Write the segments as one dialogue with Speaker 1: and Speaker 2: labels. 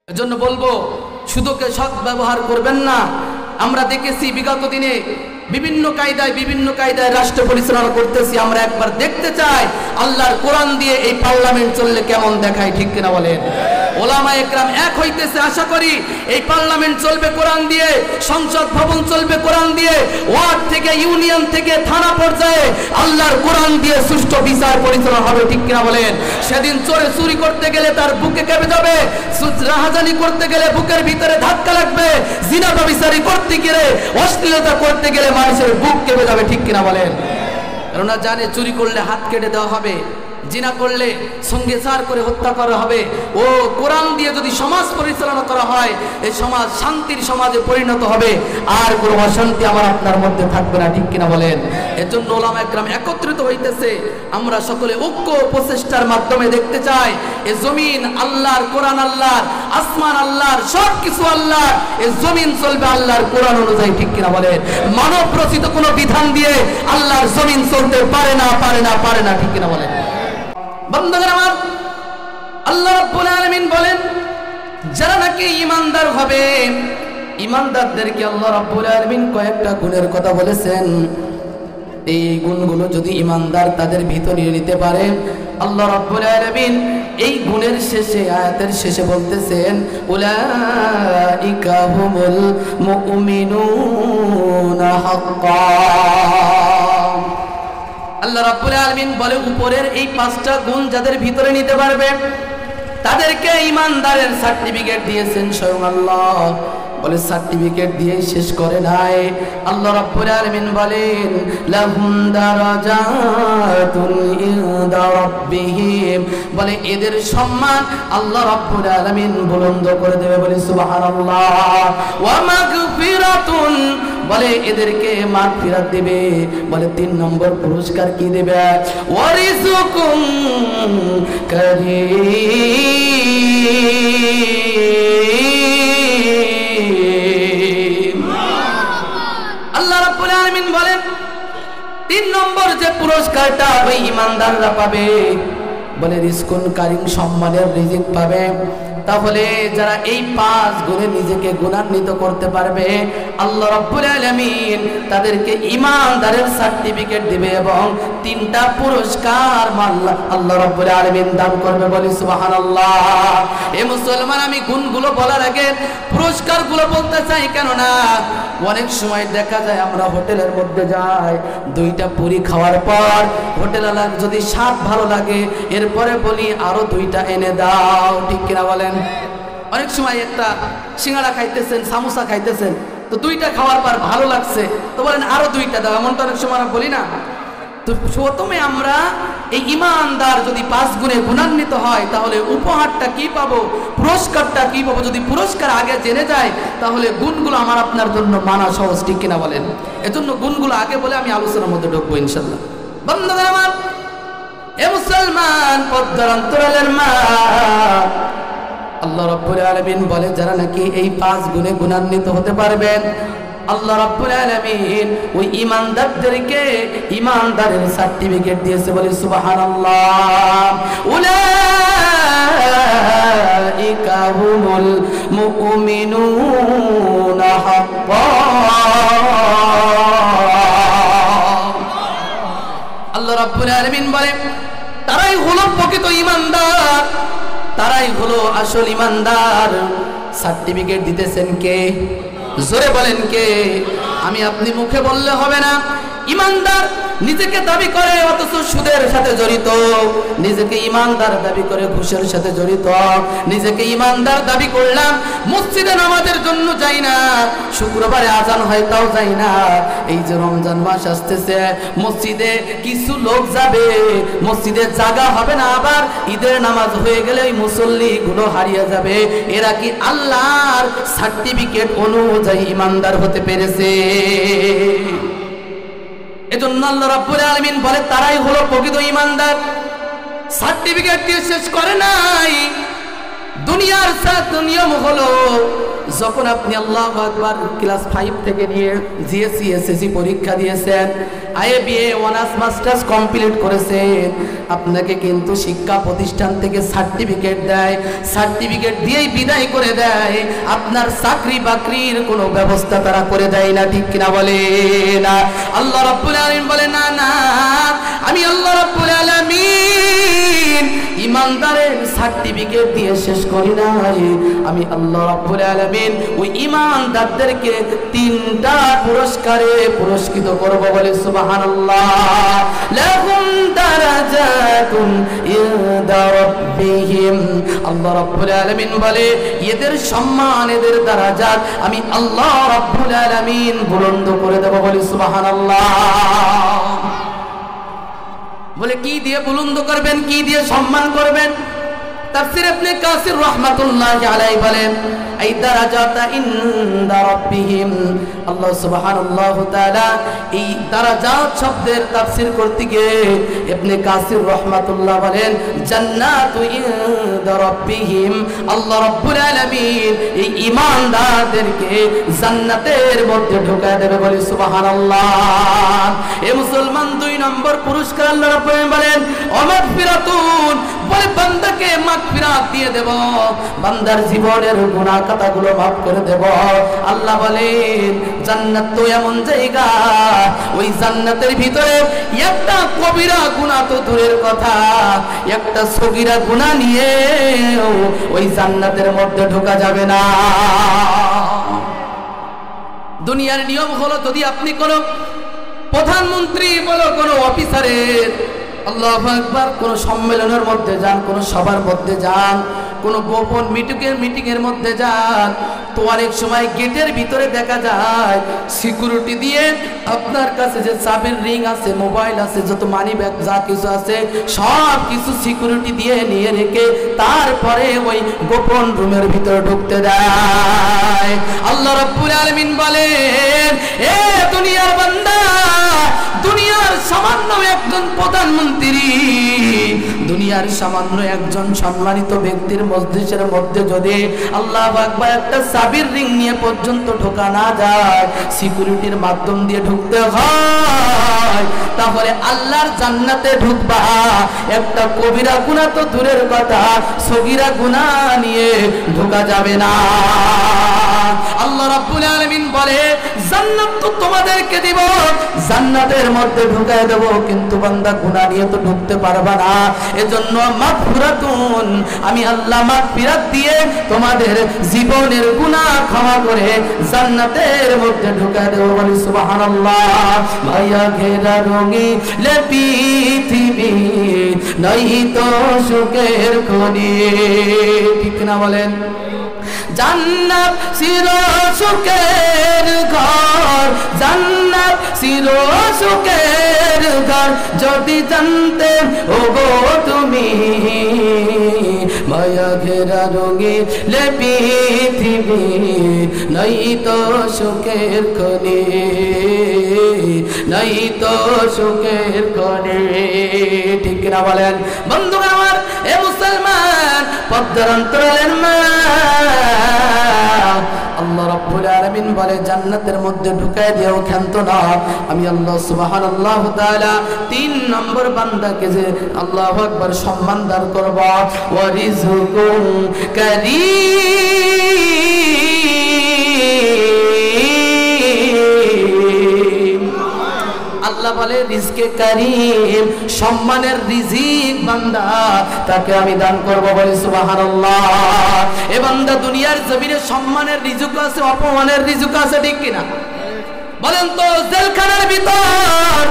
Speaker 1: এজন্য বলবো সুদকে সৎ ব্যবহার করবেন না। আমরা দেখেছি বিগত দিনে বিভিন্ন কায়দায় রাষ্ট্র পরিচালনা করতেছি। আমরা একবার দেখতে চাই আল্লাহর কোরআন দিয়ে এই পার্লামেন্ট চললে কেমন দেখায়, ঠিক কিনা বলেন? ওলামা একরাম এক হইতেছে, আশা করি এই পার্লামেন্ট চলবে কোরআন দিয়ে, সংসদ ভবন চলবে কোরআন দিয়ে, ওয়ার্ড থেকে ইউনিয়ন থেকে থানা পর্যায়ে আল্লাহর কোরআন দিয়ে সুষ্ঠু বিচার পরিচালনা হবে, ঠিক কিনা বলেন? সেদিন চোরে চুরি করতে গেলে তার বুকে কেঁপে যাবে, রাহাজানি করতে গেলে বুকের ভিতরে ধাক্কা লাগবে, জিনা ব্যভিচারী করতে গেলে, অশ্লীলতা করতে গেলে মানুষের বুক কেঁপে যাবে, ঠিক কিনা বলেন? কেননা জানে চুরি করলে হাত কেটে দেওয়া হবে, জিনা করলে সঙ্গে সার করে হত্যা করা হবে। ও কোরআন দিয়ে যদি সমাজ পরিচালনা করা হয়, এই সমাজ শান্তির সমাজে পরিণত হবে, আর কোনো অশান্তি আমার আপনার মধ্যে থাকবে না, ঠিক কিনা বলেন? এর জন্য ওলামা একরাম একত্রিত হইতেছে। আমরা সকলে ঐক্য প্রচেষ্টার মাধ্যমে দেখতে চাই এ জমিন আল্লাহর, কোরআন আল্লাহর, আসমান আল্লাহর, সব কিছু আল্লাহর। এ জমিন চলবে আল্লাহর কোরআন অনুযায়ী, ঠিক কিনা বলেন? মানব রচিত কোনো বিধান দিয়ে আল্লাহর জমিন চলতে পারে না, ঠিক কিনা বলেন? বন্ধুগণ আমার, আল্লাহ রাব্বুল আলামিন বলেন যারা নাকি ঈমানদার হবে, ঈমানদারদেরকে আল্লাহ রাব্বুল আলামিন কয়েকটা গুণের কথা বলেছেন। এই গুণগুলো যদি ঈমানদার তাদের ভিতরে নিতে পারে, আল্লাহ রাব্বুল আলামিন এই গুণের শেষে, আয়াতের শেষে বলতেছেন উলাইকা হুমুল মুমিনুনা হাক্কা। আল্লাহ রাব্বুল আলামিন বলে উপরের এই পাঁচটা গুণ যাদের ভিতরে নিতে পারবে তাদেরকে ঈমানদারের সার্টিফিকেট দিয়েছেন স্বয়ং আল্লাহ। বলে সার্টিফিকেট দিয়ে শেষ করে নাই, আল্লাহ রাব্বুল আলামিন বলেন লাহুম দারাজাতুন ইনদা রাব্বিহিম, বলে এদের সম্মান আল্লাহ রাব্বুল আলামিন বুলন্দ করে দেবে, বলে সুবহানাল্লাহ। ওয়া মাগফিরাতুন, বলে এদেরকে মাগফিরাত দেবে। বলে 3 নম্বর পুরস্কার কি দেবে? ওয়া রিজকুম কারীম। আল্লাহ রাব্বুল আলামিন বলেন 3 নম্বর যে পুরস্কারটা ওই ঈমানদাররা পাবে, বলে রিজকুন কারীম, সম্মানের রিজিক পাবে। তাহলে যারা এই 5 গুণে নিজেকে গুণান্বিত করতে পারবে, আল্লাহ রাব্বুল আলামিন তাদেরকে ঈমানদারের সার্টিফিকেট দিবে এবং 3টা পুরস্কার আল্লাহ রাব্বুল আলামিন দান করবে, বলি সুবহানাল্লাহ। এ মুসলমান, আমি গুণগুলো বলার আগে পুরস্কারগুলো বলতে চাই, কেননা অনেক সময় দেখা যায় আমরা হোটেলের মধ্যে যাই, 2টা পুরি খাওয়ার পর হোটেলওয়ালার যদি স্বাদ ভালো লাগে এরপরে বলি আরো 2টা এনে দাও, ঠিক কিনা বলেন? অনেক সময় একটা সিঙ্গাড়া খাইতেছেন, সামোসা খাইতেছেন, তো 2টা খাওয়ার পর ভালো লাগছে, তো বলেন আরো 2টা দাও, এমনটা অনেক সময় আমরা বলি না? তো প্রথমে আমরা এই ঈমানদার যদি 5 গুণে গুণান্বিত হয় তাহলে উপহারটা কি পাবো, পুরস্কারটা কি পাবো? যদি পুরস্কার আগে জেনে যায় তাহলে গুণগুলো আমার আপনার জন্য মানা সহজ, ঠিক কিনা বলেন? এজন্য গুণগুলো আগে বলে আমি আলোচনার মধ্যে ঢুকবো ইনশাআল্লাহ। বন্ধুগণ আমার, এ মুসলমান, পদ্মার অন্তরালের মা, আল্লাহ রাব্বুল আলামিন বলে যারা নাকি এই 5 গুণে গুণান্বিত হতে পারবেন, আল্লাহ রাব্বুল আলামিন ওই ঈমানদারদেরকে ঈমানদারের সার্টিফিকেট দিয়েছে, বলে সুবহানাল্লাহ। উলাইকা হুমুল মুমিনুনা হাক্কা। আল্লাহ রাব্বুল আলামিন বলে তারাই হলো প্রকৃত ঈমানদার, তারাই হলো আসল ঈমানদার। সার্টিফিকেট দিতেছেন কে? জোরে বলেন কে? আমি আপনি মুখে বললে হবে না। ঈমানদার নিজেকে দাবি করে অথচ সুদের সাথে জড়িত, নিজেকে ঈমানদার দাবি করে ঘুষের সাথে জড়িত, নিজেকে ঈমানদার দাবি করলাম মসজিদে নামাজের জন্য যাই না, শুক্রবারে আজান হয় তাও যাই না। এই যে রমজান মাস আসতেছে, মসজিদে কিছু লোক যাবে, মসজিদে জায়গা হবে না, আবার ঈদের নামাজ হয়ে গেলে ওই মুসল্লি গুলো হারিয়ে যাবে। এরা কি আল্লাহর সার্টিফিকেট অনুযায়ী ঈমানদার হতে পেরেছে? এজন্য আল্লাহ রাব্বুল আলামিন বলে তারাই হলো প্রকৃত ঈমানদার। সার্টিফিকেট দিয়ে শেষ করে নাই, দুনিয়ার সাথে নিয়ম হলো যখন আপনি আল্লাহু আকবার ক্লাস 5 থেকে নিয়ে জিএসসি এসএসসি পরীক্ষা দিয়েছেন, IA BA honours masters complete করেছেন, আপনাকে কিন্তু শিক্ষা প্রতিষ্ঠান থেকে সার্টিফিকেট দেয়। সার্টিফিকেট দিয়েই বিদায় করে দেয়, আপনার চাকরি বাকরির কোনো ব্যবস্থা তারা করে দেয় না, ঠিক কিনা বলে না? আল্লাহ রাব্বুল আলামিন বলে না না, আমি আল্লাহ রাব্বুল আলামিন ইমানদারের সার্টিফিকেট দিয়ে শেষ করি নাই, আমি আল্লাহ রাব্বুল আলামিন ওই ইমানদারদেরকে 3টা পুরস্কারে পুরস্কৃত করব, বলে সুবহানাল্লাহ। লাহুম দারাজাতুন ইনদা রাব্বিহিম, আল্লাহ রাব্বুল আলামিন বলে এদের সম্মান, এদের দারাজাত আমি আল্লাহ রাব্বুল আলামিন বুলন্দ করে দেব, বলে সুবহানাল্লাহ। বলে কি দিয়ে বুলন্দ করবেন, কি দিয়ে সম্মান করবেন? তাফসীর ইবনে কাসির রাহমাতুল্লাহি আলাইহি বলেন এই দারাজাত ইনদা রাব্বিহিম, আল্লাহ সুবহানাল্লাহু তাআলা এই দারাজাত শব্দের তাফসীর করতে গিয়ে ইবনে কাসির রাহমাতুল্লাহ বলেন জান্নাতু ইনদা রাব্বিহিম, আল্লাহ রাব্বুল আলামিন এই ঈমানদারদেরকে জান্নাতের মধ্যে ঢোকায় দেবে, বলে সুবহানাল্লাহ। এ মুসলমান 2 নম্বর পুরস্কার আল্লাহ রাব্বুল আলামিন বলেন মাগফিরাতুন, বলে বান্দাকে মাগফিরাত দিয়ে দেব, বান্দার জীবনের গুনাহ খাতাগুলো মাফ করে দেব। আল্লাহ বলেন জান্নাত তো এমন জায়গা, ওই জান্নাতের ভিতরে একটা কবিরা গুনাহ তো দূরের কথা, একটা সগীরা গুনাহ নিয়ে ওই জান্নাতের মধ্যে ঢোকা যাবে না। দুনিয়ার নিয়ম হলো যদি আপনি কোনো প্রধানমন্ত্রী বলো কোনো অফিসারের আল্লাহু আকবার কোন সম্মেলনের মধ্যে যান, কোন সভার মধ্যে যান, কোন গোপন মিটিং এর মধ্যে যান, তো অনেক সময় গেটের ভিতরে দেখা যায় সিকিউরিটি দিয়ে আপনার কাছে যে চাবির রিং আছে, মোবাইল আছে, যত মানি ব্যাগ যা কিছু আছে সব কিছু সিকিউরিটি দিয়ে নিয়ে রেখে তারপরে ওই গোপন রুমের ভিতরে ঢুকতে দেয়। আল্লাহ রাব্বুল আলামিন বলেন এ দুনিয়ার বান্দা, দুনিয়ার সামান্য একজন প্রধানমন্ত্রী, দুনিয়ার সামান্য একজন সম্মানিত ব্যক্তির মজলিসের মধ্যে যদি আল্লাহু আকবার একটা চাবির রিং নিয়ে পর্যন্ত ঢোকা না যায়, সিকিউরিটির মাধ্যম দিয়ে ঢুকতে হয়, তাহলে আল্লাহর জান্নাতে ঢুকবা একটা কবিরা গুনাহ তো দূরের কথা, সগীরা গুনাহ নিয়ে ঢোকা যাবে না। আল্লাহ রাব্বুল আলামিন বলে জান্নাত তো তোমাদেরকে দিব, জান্নাতের মধ্যে ঢুকায় দেব, কিন্তু বান্দা গুনাহ নিয়ে তো ঢুকতে পারবা না। এজন্য মাগফিরাতুন, আমি আল্লাহ মাগফিরাত দিয়ে তোমাদের জীবনের গুনাহ ক্ষমা করে জান্নাতের মধ্যে ঢুকায় দেব, বলি সুবহানাল্লাহ। মায়া ঘেরা রঙি লে পৃথিবী নাই তো সুখের খনি, ঠিক না বলেন? জান্নাত চির সুখের ঘর, জান্নাত চির সুখের ঘর, যদি জানতে ওগো তুমি মায়া ঘেরা রঙিলে পৃথিবী নাই তো সুখের খনি, নাই তো সুখের খনি, ঠিক না বলেন? বন্ধুরা আমার, এ মুসলমান পদ্মার অন্তরালের মা, আল্লাহ রাব্বুল আলামিন বলে জান্নাতের মধ্যে ঢুকায় দিও, ক্ষান্ত না, আমি আল্লাহ সুবহানাল্লাহু তাআলা 3 নম্বর বান্দাকে যে আল্লাহু আকবার সম্মান দান করব, ওয়া রিজকুন কারীম, আল্লাহ বলে রিজকে কারীম, সম্মানের রিজিক বান্দা তাকে আমি দান করব, বলে সুবহানাল্লাহ। এ বান্দা দুনিয়ার জমিনে সম্মানের রিজিক আছে, অপমানের রিজিক আছে, ঠিক কিনা বলেন তো? জেলখানার ভিতর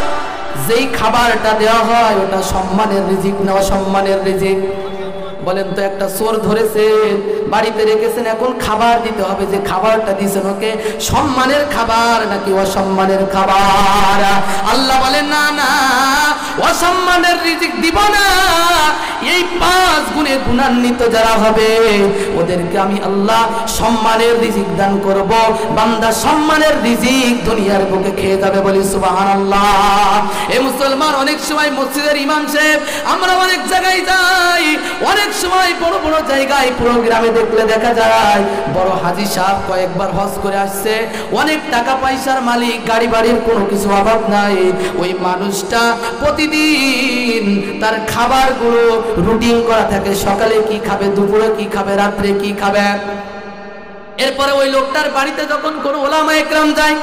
Speaker 1: যেই খাবারটা দেওয়া হয় ওটা সম্মানের রিজিক না অসম্মানের রিজিক? বলেন তো, একটা চোর ধরেছেন বাড়িতে রেখেছেন, এখন খাবার দিতে হবে। যে খাবারটা দিয়েছেন ওকে সম্মানের খাবার নাকি অসম্মানের খাবার? আল্লাহ বলেন না না, অসম্মানের রিজিক দিব না। এই 5 গুণে গুণান্বিত যারা হবে ওদেরকে আমি আল্লাহ সম্মানের রিজিক দান করব। বান্দা সম্মানের রিজিক দুনিয়ার বুকে খেয়ে যাবে, বলি সুবহানাল্লাহ। এই মুসলমান, অনেক সময় মসজিদের ইমাম সাহেব, আমরা অনেক জায়গায় যাই, অনেক সময় বড় বড় জায়গায় প্রোগ্রামে দেখলে দেখা যায় বড় হাজী সাহেব কয়েকবার হজ করে আসছে, অনেক টাকা পয়সার মালিক, গাড়ি বাড়ির কোনো কিছু অভাব নাই। ওই মানুষটা প্রতিদিন তার খাবারগুলো রুটিন করা থাকে, সকালে কি খাবে, দুপুরে কি খাবে, রাত্রে কি খাবে। এরপরে ওই লোকটার বাড়িতে যখন কোনো ওলামা একরাম যায়,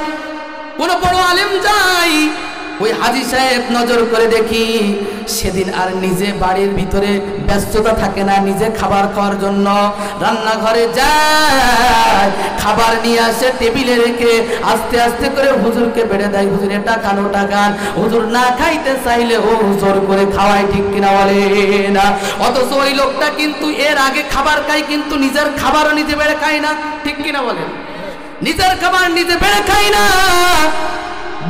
Speaker 1: কোনো বড় আলেম যায়, ওই হাজী সাহেব নজর করে দেখি সেদিন আর নিজে বাড়ির ভিতরে ব্যস্ততা থাকে না, নিজে খাবার খাওয়ার জন্য রান্নাঘরে যায়, খাবার নিয়ে আসে, টেবিলে রেখে আস্তে আস্তে করে হুজুরকে বেড়ে দেয়, হুজুর এটা খান ওটা খান। হুজুর না খাইতে চাইলে ও জোর করে খাওয়ায়, ঠিক কিনা বলে না? অথচ ওই লোকটা কিন্তু এর আগে খাবার খায়, কিন্তু নিজের খাবারও নিজে বেড়ে খায় না, ঠিক কিনা বলেন? নিজের খাবার নিজে বেড়ে খায় না,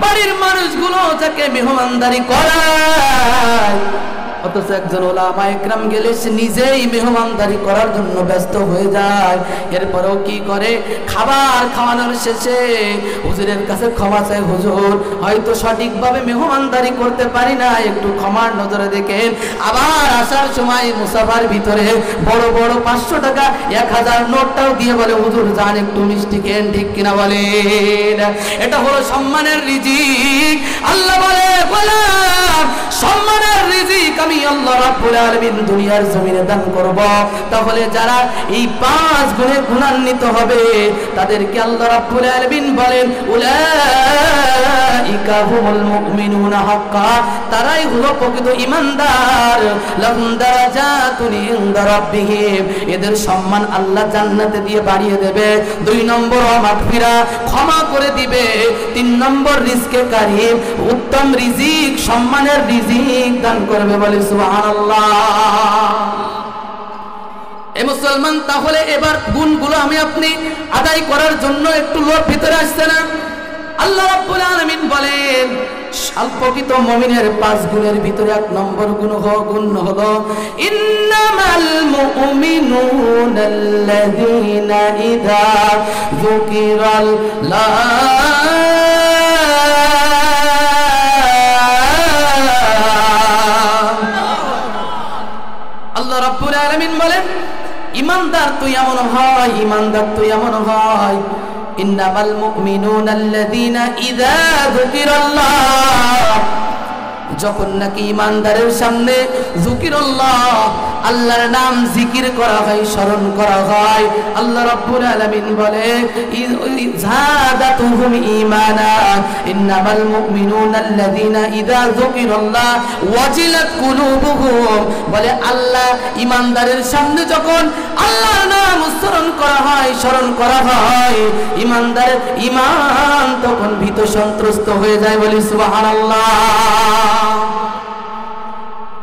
Speaker 1: বাড়ির মানুষগুলো যাকে মেহমানদারি করায়, অথচ একজন ওলামা একরাম গেলে সে নিজেই মেহমানদারি করার জন্য ব্যস্ত হয়ে যায়। এরপরেও কি করে, খাবার খাওয়ানোর শেষে হুজুরের কাছে ক্ষমা চায়, হুজুর হয়তো সঠিকভাবে মেহমানদারি করতে পারি না, একটু ক্ষমার নজরে দেখেন। আবার আসার সময় মুসাফার ভিতরে বড় বড় 500 টাকা 1000 নোটটাও দিয়ে বলে, হুজুর যান একটু মিষ্টি খেন, ঠিক কিনা বলেন? এটা হলো সম্মানের রিজিক। আল্লাহ বলে, গোলাম সম্মানের রিজিক আমি আল্লাহ রাব্বুল আলামিন দুনিয়ার জমিনে দান করব। তাহলে যারা এই 5 গুণে গুণান্বিত হবে তাদেরকে আল্লাহ রাব্বুল আলামিন বলেন, উলাইকা হুমুল মুমিনুনা হাক্কা, তারাই হলো প্রকৃত ঈমানদার। লাহুম দারাজাতুন ইনদা রাব্বিহিম, এদের সম্মান আল্লাহ জান্নাতে দিয়ে বাড়িয়ে দেবে। 2 নম্বর মাগফিরা, ক্ষমা করে দিবে। 3 নম্বর রিজকে কারীম, উত্তম রিজিক, সম্মানের রিজিক দান করবে, বলে সুবহানাল্লাহ। এ মুসলমান, তাহলে এবার গুণগুলো আমি আপনি আদায় করার জন্য একটু লোভ ভিতরে আসছে না? আল্লাহ রাব্বুল আলামিন বলেন, প্রকৃত মুমিনের 5 গুণের ভিতরে 1 নম্বর গুণ হলো ইন্নামাল মুমিনুনাল্লাযীনা ইযা যুকিরাল্লাহ রাব্বুল আলামিন বলেন, ঈমানদার তুই এমন হয়, ঈমানদার তুই এমন হয়, ইন্নামাল মুমিনুনাল্লাযীনা ইযা যুকিরাল্লাহ, যখন নাকি ঈমানদারের সামনে যুকিরাল্লাহ, আল্লাহর নাম জিকির করা হয়, স্মরণ করা হয়, আল্লাহ রাব্বুল আলামিন বলে যাদাতুহুম ঈমানা, ইন্নামাল মুমিনুনাল্লাযীনা ইযা যুকিরাল্লাহ ওয়াজিলাত কুলুবুহুম, বলে আল্লাহ ঈমানদারের সামনে যখন আল্লাহর নাম উচ্চারণ করা হয়, স্মরণ করা হয়, ঈমানদারের ঈমান তখন ভীত সন্ত্রস্ত হয়ে যায়, বলি সুবহানাল্লাহ।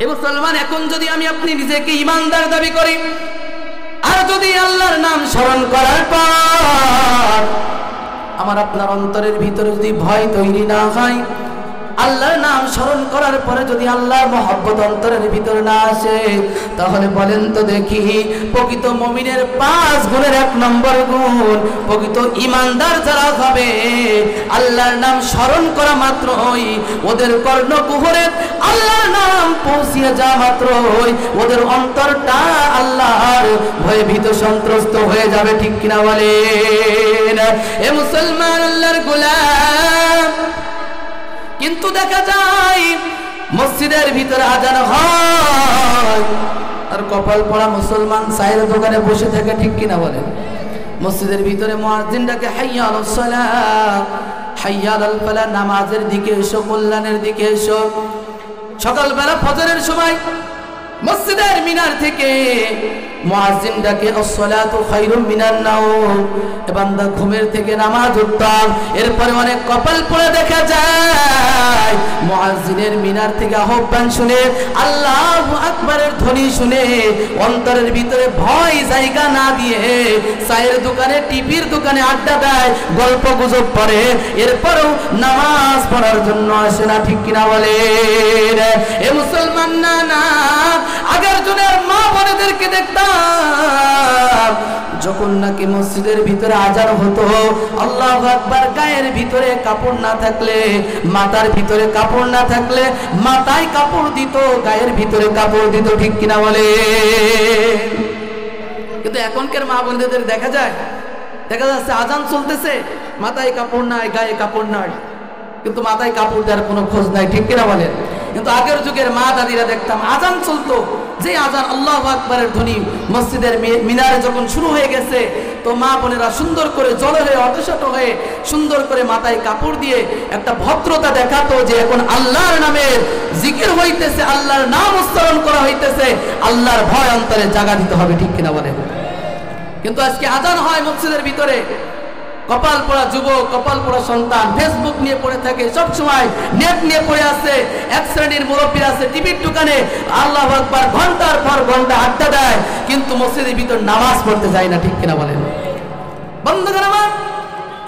Speaker 1: এ মুসলমান, এখন যদি আমি আপনি নিজেকে ঈমানদার দাবি করি, আর যদি আল্লাহর নাম স্মরণ করার পর আমার আপনার অন্তরের ভিতরে যদি ভয় তৈরি না হয়, আল্লাহর নাম স্মরণ করার পরে যদি আল্লাহর মহব্বত অন্তরের ভিতরে না আসে, তাহলে বলেন তো দেখি, প্রকৃত মুমিনের 5 গুণের 1 নম্বর গুণ, প্রকৃত ঈমানদার যারা হবে, আল্লাহর নাম স্মরণ করা মাত্রই ওদের কর্ণকুহরে আল্লাহর নাম পৌঁছিয়ে যাওয়া মাত্রই ওদের অন্তরটা আল্লাহর ভয়ে ভীত সন্ত্রস্ত হয়ে যাবে, ঠিক কিনা বলেন? এ মুসলমান, আল্লাহর গোলাম, কিন্তু দেখা যায় মসজিদের ভিতরে আজান হয় আর কপাল পড়া মুসলমান চায়ের দোকানে বসে থাকে, ঠিক কিনা বলেন? মসজিদের ভিতরে মুয়াজ্জিন ডাকে, হাইয়া আলাস সালাহ, হাইয়া আলাল ফালাহ, নামাজের দিকে এসো, কল্যাণের দিকে এসো। সকালবেলা ফজরের সময় মসজিদের মিনার থেকে মুয়াজ্জিন ডাকে আসসালাতু খায়রুম মিনান নাওম, এ বান্দা ঘুমের থেকে নামাজ উঠতাম। এরপরে অনেক কপাল পড়ে দেখা যায় মুয়াজ্জিনের মিনার থেকে আহ্বান শুনে, আল্লাহু আকবারের ধ্বনি শুনে অন্তরের ভিতরে ভয় জায়গা না দিয়ে চায়ের দোকানে টিভির দোকানে আড্ডা দেয়, গল্প গুজব করে, এরপরেও নামাজ পড়ার জন্য আসে না। ঠিক কিনা বলে? এ মুসলমান না না, আগের জনের মা বোনেদেরকে দেখতাম যখন নাকি মসজিদের ভিতরে আজান হতো, আল্লাহু আকবার, গায়ের ভিতরে কাপড় না থাকলে, মাথার ভিতরে কাপড় না থাকলে মাথায় কাপড় দিত, গায়ের ভিতরে কাপড় দিত। ঠিক কিনা বলে? কিন্তু এখনকার মা বোনদের দেখা যাচ্ছে আজান চলতেছে, মাথায় কাপড় নাই, গায়ে কাপড় নাই, কিন্তু মাথায় কাপড় দেওয়ার কোনো খোঁজ নাই। ঠিক কিনা বলেন? কিন্তু আগের যুগের মা দাদিরা দেখতাম আজান চলতো, যে আজান আল্লাহু আকবারের ধ্বনি মসজিদের মিনারে যখন শুরু হয়ে গেছে, তো মা বোনেরা সুন্দর করে জড়ো হয়ে অতশত হয়ে সুন্দর করে মাথায় কাপড় দিয়ে একটা ভদ্রতা দেখাতো যে এখন আল্লাহর নামের জিকির হইতেছে, আল্লাহর নাম উচ্চারণ করা হইতেছে, আল্লাহর ভয় অন্তরে জাগা দিতে হবে। ঠিক কিনা বলেন? কিন্তু আজকে আজান হয় মসজিদের ভিতরে, কপাল পোড়া যুবক, কপাল পোড়া সন্তান ফেসবুক নিয়ে পড়ে থাকে, সব সময় নেট নিয়ে পড়ে আছে। এক শ্রেণীর মুরব্বী আছে টিভির দোকানে আল্লাহু আকবার ঘন্টার পর ঘন্টা আড্ডা দেয়, কিন্তু মসজিদের ভিতর নামাজ পড়তে যায় না। ঠিক কিনা বলেন? বন্ধুগণ আমার,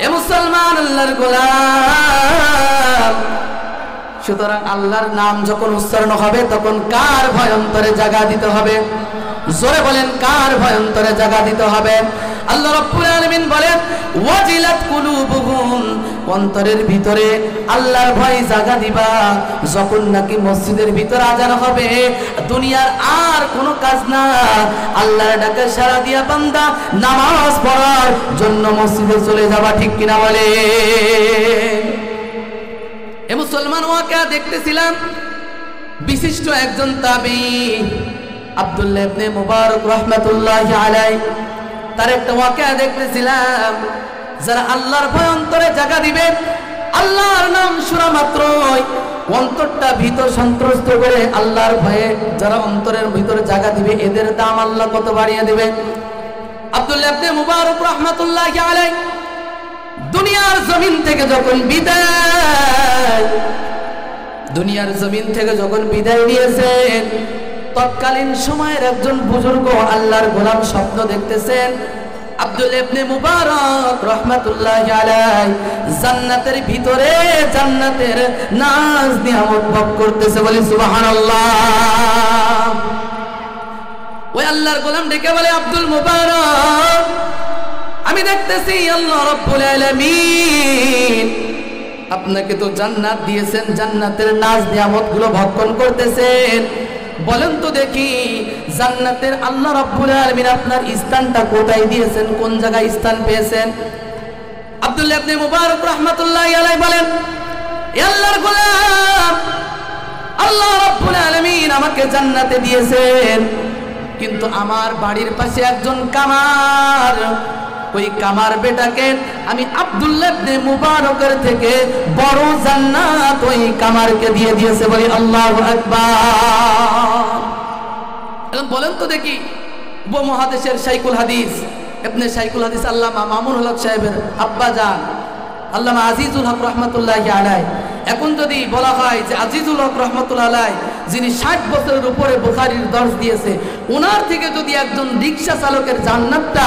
Speaker 1: এ মুসলমান আল্লাহর গোলাম, সুতরাং আল্লাহর নাম যখন উচ্চারণ হবে তখন কার ভয় অন্তরে জাগা দিতে হবে? জোরে বলেন, কার ভয় অন্তরে জাগা দিতে হবে? আল্লাহ রাব্বুল আলামিন বলেন, ওয়াজিলাত কুলুবুহুম, অন্তরের ভিতরে আল্লাহর ভয় জাগা দিবা যখন নাকি মসজিদের ভিতর আজান হবে। দুনিয়ার আর কোনো কাজ না, আল্লাহর ডাকে সাড়া দিয়া বান্দা নামাজ পড়ার জন্য মসজিদে চলে যাবা। ঠিক কিনা বলে? এ মুসলমান, ওয়াকিয়া দেখতেছিলাম বিশিষ্ট একজন তাবিঈ আব্দুল্লাহ ইবনে মুবারক রাহমাতুল্লাহি আলাইহি, তার একটা ওয়াকিয়া দেখতেছিলাম। যারা আল্লাহর ভয় অন্তরে জায়গা দিবে, আল্লাহর নাম শোনা মাত্রই অন্তরটা ভীত সন্ত্রস্ত করে আল্লাহর ভয়ে যারা অন্তরের ভিতরে জায়গা দিবে, এদের দাম আল্লাহ কত বাড়িয়ে দিবে। আব্দুল্লাহ ইবনে মুবারক রাহমাতুল্লাহি আলাইহি দুনিয়ার জমিন থেকে যখন বিদায় নিয়েছেন, তৎকালীন সময়ের একজন বুজুর্গ আল্লাহর গোলাম স্বপ্ন দেখতেছেন। আব্দুল্লাহ ইবনে মুবারক রাহমাতুল্লাহি আলাইহি জান্নাতের ভিতরে জান্নাতের নাজ নিয়ামত ভোগ করতেছে, বলি সুবহানাল্লাহ। ওই আল্লাহর গোলাম ডেকে বলে, আব্দুল মুবারক, আমি দেখতেছি আল্লাহ রাব্বুল আলামিন আপনাকে তো জান্নাত দিয়েছেন, জান্নাতের নাজ নিয়ামত গুলো ভক্ষণ করতেছেন, বলেন তো দেখি জান্নাতের আল্লাহ রাব্বুল আলামিন আপনার স্থানটা কোথায় দিয়েছেন, কোন জায়গায় স্থান পেয়েছেন? আব্দুল্লাহ ইবনে মুবারক রাহমাতুল্লাহি আলাইহি বলেন, হে আল্লাহর গোলাম, আল্লাহ রাব্বুল আলামিন আমাকে জান্নাতে দিয়েছেন, কিন্তু আমার বাড়ির পাশে একজন কামার, ওই কামার বেটাকে আমি আব্দুল্লাহ ইবনে মুবারকের থেকে বড় জান্নাত ওই কামারকে দিয়ে দিয়েছে, বলি আল্লাহু আকবার। এখন বলেন তো দেখি, উপমহাদেশের শাইখুল হাদিস ইবনে শাইখুল হাদিস আল্লামা মামুনুল হক সাহেবের আব্বা জান আল্লামা আজিজুল হক রাহমাতুল্লাহি আলাইহি, এখন যদি বলা হয় যে আজিজুল হক রাহমাতুল্লাহি আলাইহি যিনি 60 বছরের উপরে বুখারীর দর্শ দিয়েছে, ওনার থেকে যদি একজন রিকশা চালকের জান্নাতটা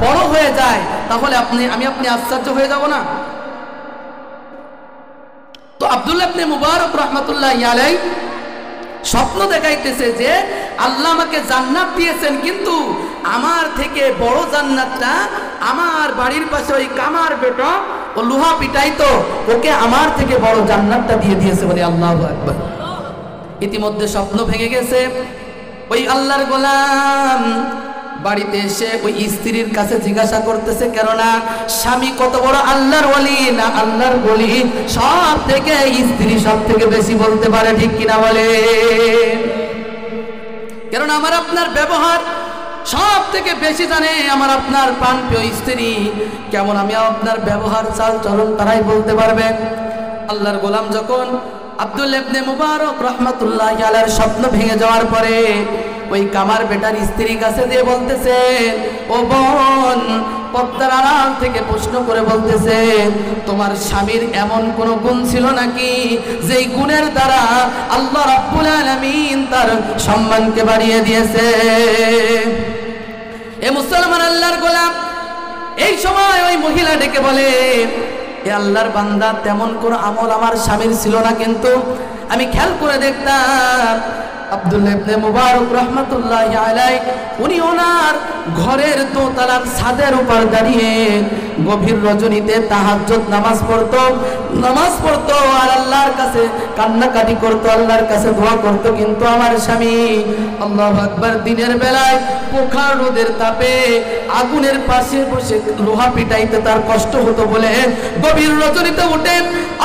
Speaker 1: বড় হয়ে যায়, তাহলে আপনি আশ্চর্য হয়ে যাব না? তো আব্দুল্লাহ ইবনে মুবারক রাহমাতুল্লাহি আলাইহি স্বপ্ন দেখাইতেছে যে আল্লাহ আমাকে জান্নাত দিয়েছেন, কিন্তু আমার থেকে বড় জান্নাতটা আমার বাড়ির পাশে ওই কামার বেটা ও লোহা পিটাইতো, ওকে আমার থেকে বড় জান্নাতটা দিয়ে দিয়েছে, বলে আল্লাহু আকবার। ইতিমধ্যে স্বপ্ন ভেঙে গেছে। ওই আল্লাহর গোলাম বাড়িতে এসে ওই স্ত্রীর কাছে জিজ্ঞাসা করতেছে, কেননা স্বামী কত বড় আল্লাহর ওলি না আল্লাহর ওলি, সব থেকে স্ত্রী সব থেকে বেশি বলতে পারে। ঠিক কিনা বলে? কেননা আমার আপনার ব্যবহার সব থেকে বেশি জানে আমার আপনার প্রাণপ্রিয় স্ত্রী, কেমন আমি আপনার ব্যবহার চাল চলন তারাই বলতে পারবে। আল্লাহর গোলাম যখন আব্দুল্লাহ ইবনে মুবারক রাহমাতুল্লাহি আলাইহির স্বপ্ন ভেঙে যাওয়ার পরে ওই কামার বেটার স্ত্রীর কাছে দিয়ে বলতেছে, ও বোন, পর্দার আড়াল থেকে প্রশ্ন করে বলতেছে, তোমার স্বামীর এমন কোন গুণ ছিল নাকি যেই গুণের দ্বারা আল্লাহ রাব্বুল আলামিন তার সম্মানকে বাড়িয়ে দিয়েছে? এ মুসলমান আল্লাহর গোলাম, এই সময় ওই মহিলা ডেকে বলে, এ আল্লাহর বান্দা, তেমন কোনো আমল আমার স্বামীর ছিল না, কিন্তু আমি খেয়াল করে দেখতাম আব্দুল্লাহ ইবনে মুবারক রাহমাতুল্লাহি আলাইহি উনি ওনার ঘরের দোতলার ছাদের উপর দাঁড়িয়ে গভীর রজনীতে তাহাজ্জুদ নামাজ পড়তো আর আল্লাহর কাছে কান্নাকাটি করতো, আল্লাহর কাছে দোয়া করতো। কিন্তু আমার স্বামী, আল্লাহু আকবার, দিনের বেলায় পোখা রোদের তাপে আগুনের পাশে বসে লোহা পিটাইতে তার কষ্ট হতো বলে গভীর রজনীতে উঠে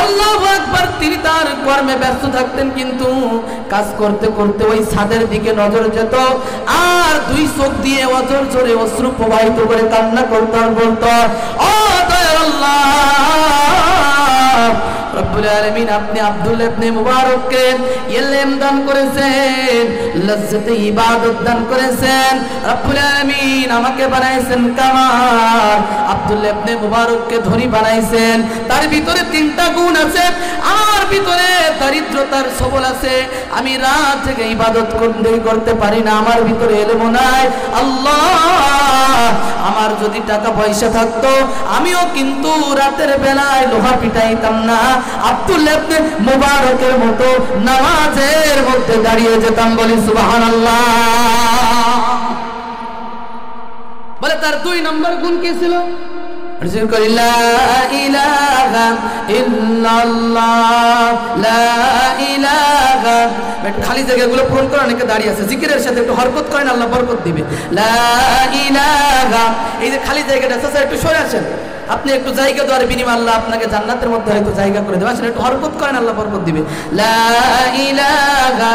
Speaker 1: আল্লাহু আকবার তিনি তার কর্মে ব্যস্ত থাকতেন, কিন্তু কাজ করতে করতে ওই ছাদের দিকে নজর যেত আর দুই চোখ দিয়ে অজর জোরে অশ্রু প্রবাহিত করে কান্না করত আর বলতো, ও দয়াল আল্লাহ রব্বুল আলামিন, আপনি আব্দুল্লাহ ইবনে মুবারককে ইলম দান করেছেন, লজ্জতে ইবাদত দান করেছেন, রব্বুল আলামিন আমাকে বানাইছেন কামার, আব্দুল্লাহ ইবনে মুবারককে ধনী বানাইছেন। তার ভিতরে তিনটা গুণ আছে, আমার ভিতরে দারিদ্রতার সবল আছে, আমি রাত থেকে ইবাদত করতে পারি না, আমার ভিতরে ইলম নাই। আল্লাহ, আমার যদি টাকা পয়সা থাকতো আমিও কিন্তু রাতের বেলায় লোহা পিটাইতাম না, আব্দুল্লাহ ইবনে মুবারকের মতো নামাজের মধ্যে দাঁড়িয়ে যেতাম। বলি সুবহানাল্লাহ। বলে তার 2 নম্বর গুণ কি ছিল? লা ইলাহা ইল্লাল্লাহ, লা ইলাহা। খালি জায়গাগুলো পূরণ করে অনেকে দাঁড়িয়ে আছে, জিকিরের সাথে একটু হরকত করেন, আল্লাহ বরকত দিবে। লা ইলাহা, এই যে খালি জায়গাটা আছে, একটু সরে আসেন, আপনি একটু জায়গা দেওয়ার বিনিময়ে আল্লাহ আপনাকে জান্নাতের মধ্যে হয়তো জায়গা করে দেবে। আসেন একটু হরকত করেন, আল্লাহ বরকত দিবে। লা ইলাহা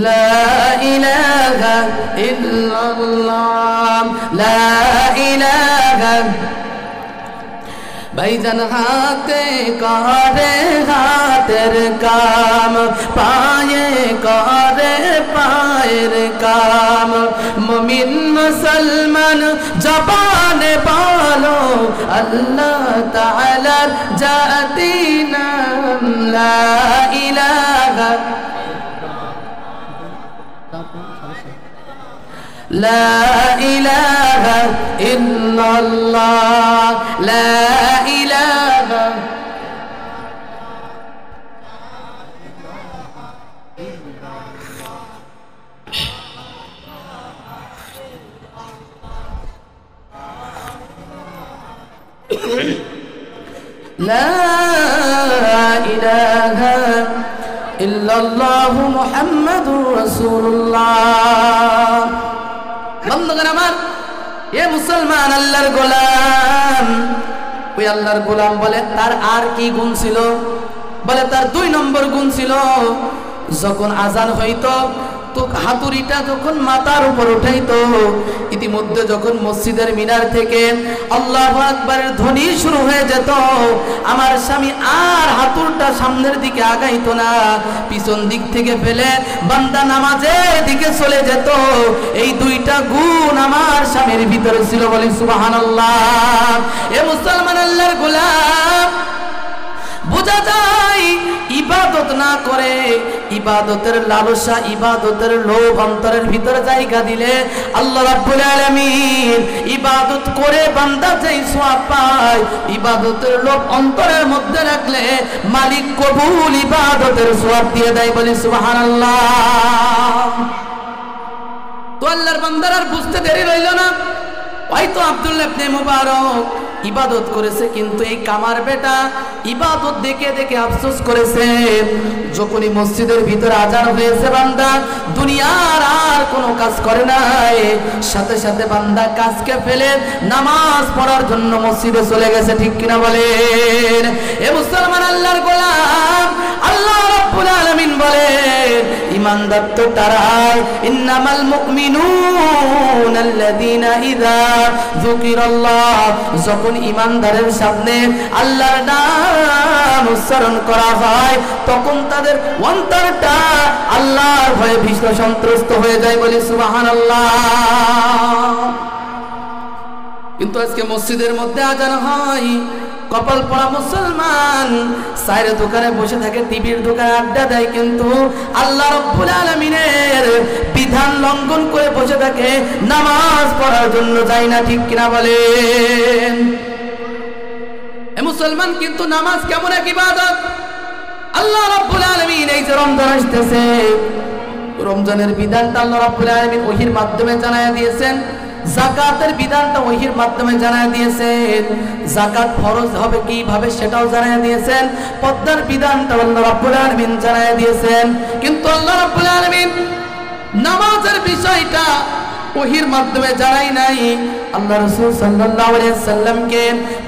Speaker 1: লা ইলাহা ইল্লাল্লাহ, লা ইলাহা। ভাইজান হাতে করে হাতের কাম, পায়ে করে পায়ের কাম, মুমিন মুসলমান জবানে বলো আল্লাহ তাআলার জাতি নাম। লা ইলাহা লা ইলাহা ইল্লাল্লাহ, লা ইলাহা। লা ইলাহা ইল্লাল্লাহু মুহাম্মাদুর রাসূলুল্লাহ। বন্ধুগণ আমার, এ মুসলমান আল্লাহর গোলাম, ওই আল্লাহর গোলাম বলে তার আর কি গুণ ছিল? বলে তার 2 নম্বর গুণ ছিল, যখন আজান হইতো তো হাতুড়িটা যখন মাথার উপর উঠাইতো, ইতিমধ্যে যখন মসজিদের মিনার থেকে আল্লাহু আকবারের ধ্বনি শুরু হয়ে যেত, আমার স্বামী আর হাতুড়টা সামনের দিকে আগাইতো না, পিছন দিক থেকে ফেলে বান্দা নামাজের দিকে চলে যেত। এই 2টা গুণ আমার স্বামীর ভিতরে ছিল। বলি সুবহানাল্লাহ। এ মুসলমান আল্লাহর গোলাম, বোঝা যায় ইবাদত না করে, ইবাদতের লালসা, ইবাদতের লোভ অন্তরের ভিতরে জায়গা দিলে আল্লাহ রাব্বুল আলামিন ইবাদত করে বান্দা যেই সওয়াব পায়, ইবাদতের লোভ অন্তরের মধ্যে রাখলে মালিক কবুল ইবাদতের সওয়াব দিয়ে দেয়। বলি সুবহানাল্লাহ। তো আল্লাহর বান্দার আর বুঝতে দেরি রইল না, হয়তো আব্দুল্লাহ ইবনে মুবারক ইবাদত করেছে, কিন্তু এই কামার বেটা ইবাদত দেখে দেখে আফসোস করেছে। যখনই মসজিদের ভিতরে আজান হয়েছে, বান্দা দুনিয়ার আর কোনো কাজ করে নাই, সাথে সাথে বান্দা কাজকে ফেলে নামাজ পড়ার জন্য মসজিদে চলে গেছে। ঠিক কিনা বলেন? এ মুসলমান আল্লাহর গোলাম, আল্লাহ রাব্বুল আলামিন বলেন ঈমানদার তো তারাই ইন্নামাল মুমিনুনা আল্লাযীনা ইযা যুকিরাল্লাহ যখন ঈমানদারের সামনে আল্লাহর নাম উচ্চারণ করা হয় তখন তাদের অন্তরটা আল্লাহর ভয়ে ভীত সন্ত্রস্ত হয়ে যায় বলি সুবহানাল্লাহ। কিন্তু আজকে মসজিদের মধ্যে আজান হয়, কপাল পড়া মুসলমান সাইরে দোকানে বসে থাকে, টিভির দোকানে আড্ডা দেয়, কিন্তু আল্লাহ রাব্বুল আলামিনের বিধান লঙ্ঘন করে বসে থাকে, নামাজ পড়ার জন্য যায় না। ঠিক কিনা বলেন? এ মুসলমান, কিন্তু নামাজ কেমন এক ইবাদত! আল্লাহ রাব্বুল আলামিন এই যে রমজান আসতেছে, রমজানের বিধানটা আল্লাহ রাব্বুল আলামিন ওহীর মাধ্যমে জানায়া দিয়েছেন, যাকাতের বিধানটা ওহীর মাধ্যমে জানায়া দিয়েছেন, যাকাত ফরজ হবে কিভাবে সেটাও জানায়া দিয়েছেন, পর্দার বিধানটা আল্লাহ রাব্বুল আলামিন জানায়া দিয়েছেন। কিন্তু আল্লাহ রাব্বুল আলামিন নামাজের বিষয়টা ওহীর মাধ্যমে জানাই নাই। আল্লাহ রাসূল সাল্লাল্লাহু আলাইহি সাল্লামকে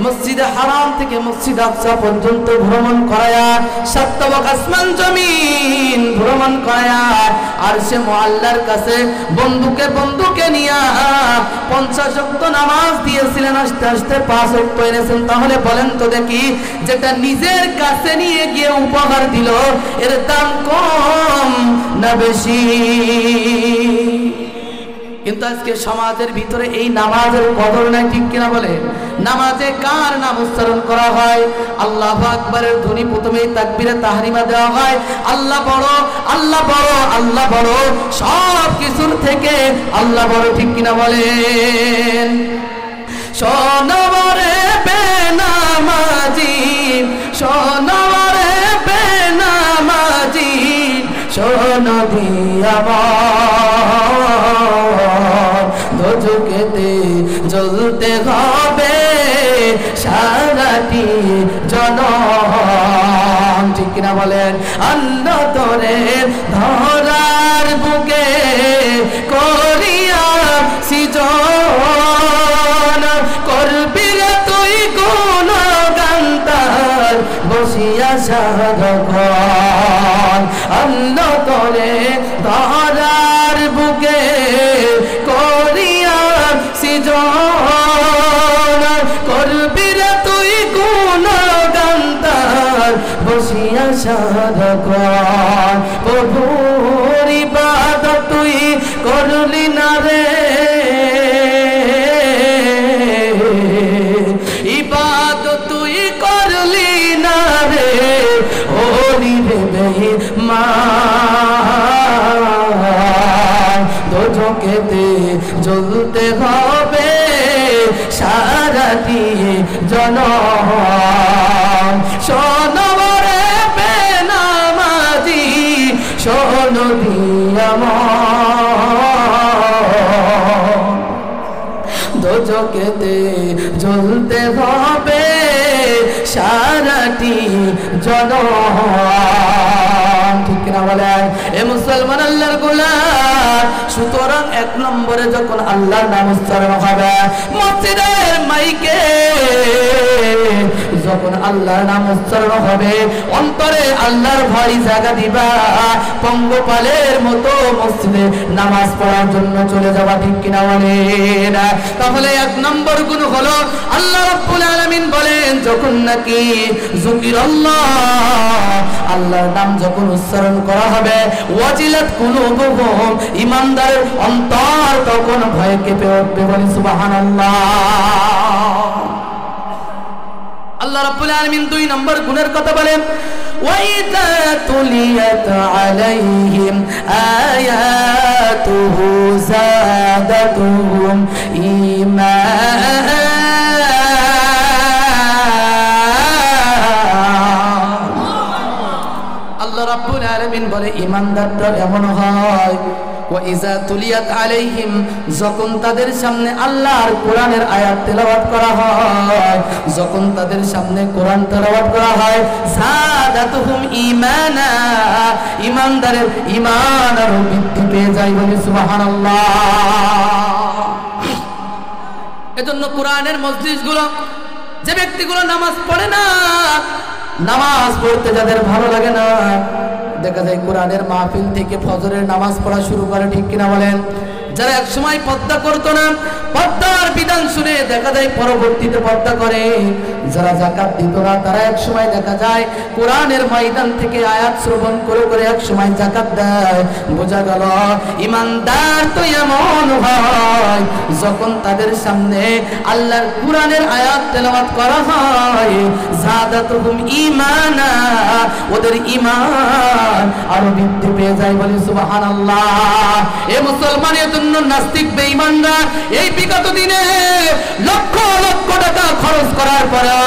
Speaker 1: মসজিদে হারাম থেকে মসজিদ আকসা পর্যন্ত ভ্রমণ করায়া, সাত তাবাক আসমান জমিন ভ্রমণ করায়া আরশে মুআল্লার কাছে বন্দুকে নিয়া 50 ওয়াক্ত নামাজ দিয়েছিলেন, আস্তে আস্তে 5 ওয়াক্ত এনেছেন। তাহলে বলেন তো দেখি, যেটা নিজের কাছে নিয়ে গিয়ে উপহার দিল, এর দাম কম না বেশি? কিন্তু আজকে সমাজের ভিতরে এই নামাজের কদর নাই। ঠিক কিনা বলে? নামাজে কার নাম উচ্চারণ করা হয়? আল্লাহু আকবারের ধ্বনি প্রথমেই তাকবীরে তাহরিমা দেওয়া হয়, আল্লাহ বড়, আল্লাহ বড়, আল্লাহ বড়, সব কিছুর থেকে আল্লাহ বড়। ঠিক কিনা বলেন? সোনারে বেনামাজি, সোনারে বেনামাজি, শোনো আমার দোজখেতে জ্বলতে হবে সারাটি জনম। ঠিক কিনা বলেন? অন্য তোরে ধরার বুকে করিয়া সৃজন, করবি রে তুই কোন গান্তার বসিয়া সাধকন। অন্য তোরে ধরার বুকে করিয়া সৃজন, করবি রে তুই কোন গান্তার বসিয়া সাধকন। প্রভুর ইবাদত তুই করলি না রে, ইবাদত তুই করলি না রে, ওলি রে বেঈমান। দোজখেতে জ্বলতে হবে সারাটি জনম। শোনো রে বেনামাজি, শোনো আমার দোজখেতে জ্বলতে হবে সারাটি জনম। ঠিক না বলেন? এ মুসলমান আল্লাহর গোলাম, সুতরাং 1 নম্বরে যখন আল্লাহর নাম উচ্চারণ হবে মসজিদের মাইকে, যখন আল্লাহর নাম উচ্চারণ হবে অন্তরে আল্লাহর ভয় জায়গা দিবা, পঙ্গপালের মতো মসজিদে নামাজ পড়ার জন্য চলে যাবা। ঠিক কিনা বলেন? তাহলে 1 নম্বর গুণ হলো আল্লাহ রাব্বুল আলামিন বলেন, যখন নাকি যুকিরাল্লাহ আল্লাহর নাম যখন উচ্চারণ করা হবে, ওয়াজিলাত কুলুবুহুম ঈমানদারের অন্তর তখন ভয়ে কেঁপে উঠবে। বলি সুবহানাল্লাহ। আল্লাহ রাব্বুল আলামিন 2 নম্বর গুণের কথা বলেন, ওয়াইদা তুলিয়াত আলাইহিম আয়াতুহু যাদাতুহুম ঈমান। আল্লাহ রাব্বুল আলামিন বলে, ঈমানদাররা এমন হয়, ওয়াইজা তুলিয়াত আলাইহিম যখন তাদের সামনে আল্লাহর কোরআনের আয়াত তেলাওয়াত করা হয়, যখন তাদের সামনে কোরআন তেলাওয়াত করা হয়, যাদাতুহুম ঈমানা, ঈমানদারের ঈমান আরো বৃদ্ধি পেয়ে যায়। বলি সুবহানাল্লাহ। এজন্য কোরআনের মজলিসগুলো, যে ব্যক্তিগুলো নামাজ পড়ে না, নামাজ পড়তে যাদের ভালো লাগে না, দেখা যায় কোরআনের মাহফিল থেকে ফজরের নামাজ পড়া শুরু করে, ঠিক কিনা বলেন? যারা এক সময় পর্দা করতো না, পর্দার বিধান শুনে দেখা যায় পরবর্তীতে পর্দা করে। যারা যাকাত দিত না, তারা এক সময় দেখা যায় কোরআনের ময়দান থেকে আয়াত শ্রবণ করে করে এক সময় যাকাত দেয়। বোঝা গেল ইমানদার তো এমন হয় যখন তাদের সামনে আল্লাহর কোরআনের আয়াত তেলাওয়াত করা হয়, যাদাতুহুম ঈমানা, ওদের ঈমান আরো বৃদ্ধি পেয়ে যায়। বলি সুবহানাল্লাহ। এ মুসলমানের জন্য নাস্তিক বেঈমানরা এই বিগত দিনে লক্ষ লক্ষ টাকা খরচ করার পরেও,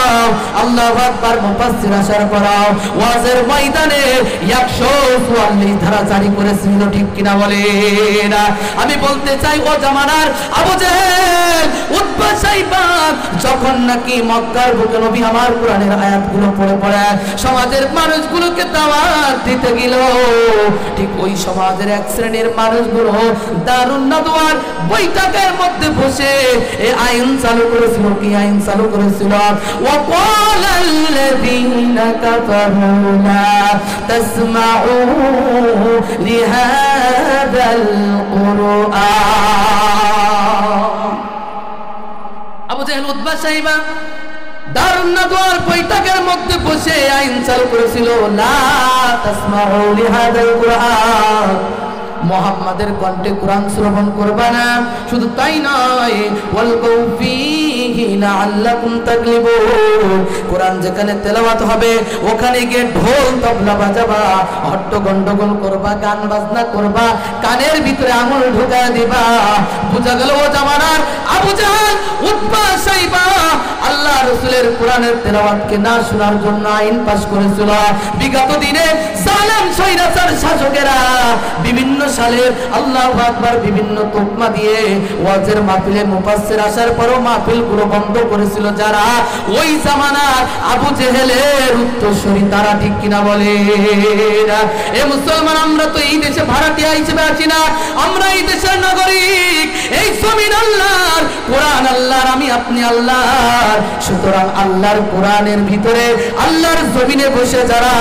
Speaker 1: আল্লাহু আকবার মুফাসসির আসার পরেও ওয়াজের ময়দানে 144 ধারা জারি করেছিল, ঠিক কিনা বলেন? আমি বলতে চাই ও জামানার আবু জেহেল, উতবা, সাইবা যখন নাকি মক্কার বুকে নবী আমার কোরআনের আয়াতগুলো পড়ে পড়ে সমাজের মানুষগুলোকে দাওয়াত দিতে গেল, ঠিক ওই সমাজের এক শ্রেণীর মানুষগুলো দারুন নাদওয়ার বৈঠকের মধ্যে বসে এই আইন চালু করেছিল। কি আইন চালু করেছিল? ওয়াকালাল্লাযীনা কাফারু লা তাসমাউ লিহাযাল কুরআন। আবু জেহেল, উতবা, সাইবা দারুন নাদওয়ার বৈঠকের মধ্যে বসে আইন চালু করেছিল, লা তাসমাউ লিহাযাল কুরআন, মুহাম্মাদের কণ্ঠে কোরআন শ্রবণ করবে না। শুধু তাই নয়, ওয়ালকাউ ফীহি লাআল্লাকুম তাগলিবুন, কোরআন যেখানে তেলাওয়াত হবে ওখানে গিয়ে ঢোল তবলা বাজাবা, হট্ট গন্ডগোল করবা, গান বাজনা করবা, কানের ভিতরে আঙুল ঢুকায় দিবা। বুঝা গেল ও জামানার আবু জাহেল, উতবা, সাইবা আল্লাহ রাসূলের কোরআনের তেলাওয়াতকে না শোনার জন্য আইন পাস করেছিল। বিগত দিনে জালেম স্বৈরাচার শাসকেরা বিভিন্ন সালের আল্লাহু আকবার বিভিন্ন তোকমা দিয়ে ওয়াজের মাহফিলে মুফাসসির আসার পরও মাহফিলগুলো বন্ধ করেছিল। যারা ওই জামানার আবু জেহেলের উত্তরসূরি, তারা, ঠিক কিনা বলে? এ মুসলমান, আমরা তো এই দেশে ভাড়াটিয়া হিসেবে আছি না, আমরা এই দেশের নাগরিক। এই জমিন আল্লাহর, কোরআন আল্লাহর, আমি আপনি আল্লাহর। সুতরাং আল্লাহর কোরআনের ভিতরে আল্লাহর জমিনে বসে যারা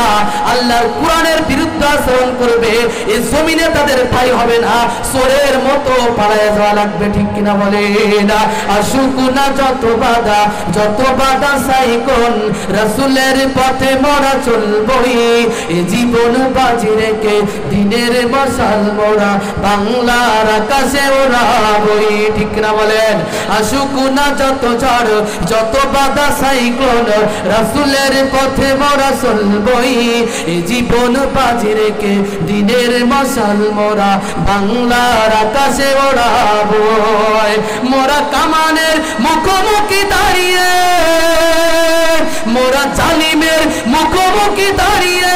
Speaker 1: আল্লাহর কোরআনের বিরুদ্ধে আচরণ করবে, এই জমিনে তাদের ঠাই হবে না, চোরের মতো পালায়ে যাওয়া লাগবে, ঠিক কিনা বলে? না আসুক না যত বাধা সাইকন, রাসূলের পথে মোরা চলবই, এ জীবন বাজি রেখে দিনের মশাল মোরা বাংলার আকাশে ওড়াবই, ঠিক কিনা বলেন? আসুক না যত ঝড় যত বাধা সাইক্লোন, রাসূলের পথে মোরা চলবই, এ জীবন বাজি রেখে দিনের মশাল মোরা বাংলার আকাশে ওড়াবো। মোরা কামানের মুখোমুখি দাঁড়িয়ে, মোরা জালিমের মুখোমুখি দাঁড়িয়ে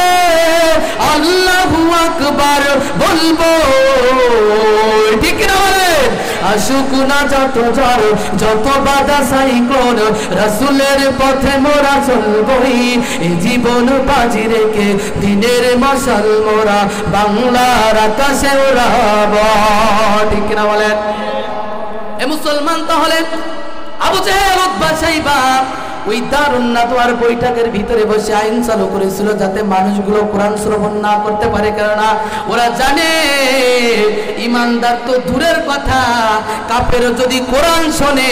Speaker 1: আল্লাহু আকবার বলবো, ঠিক না বলেন? আসুক না যত ঝড় যত বাধা সাইক্লোন, রাসূলের পথে মোরা চলবই, এ জীবন বাজি রেখে দিনের মশাল মোরা বাংলার আকাশে ওড়াবো, ঠিক না বলেন? এ মুসলমান, তাহলে আবু জেহেল, উতবা, সাইবা ওই দারুন নাদওয়ার বৈঠকের ভিতরে বসে আইন চালু করেছিল যাতে মানুষগুলো কোরআন শ্রবণ না করতে পারে। কেননা ওরা জানে ইমানদার তো দূরের কথা, কাফের যদি কোরআন শোনে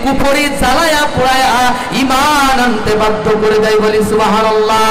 Speaker 1: কুফরি জ্বালায়া পোড়ায়া ইমান আনতে বাধ্য করে দেয়। বলি সুবহানাল্লাহ।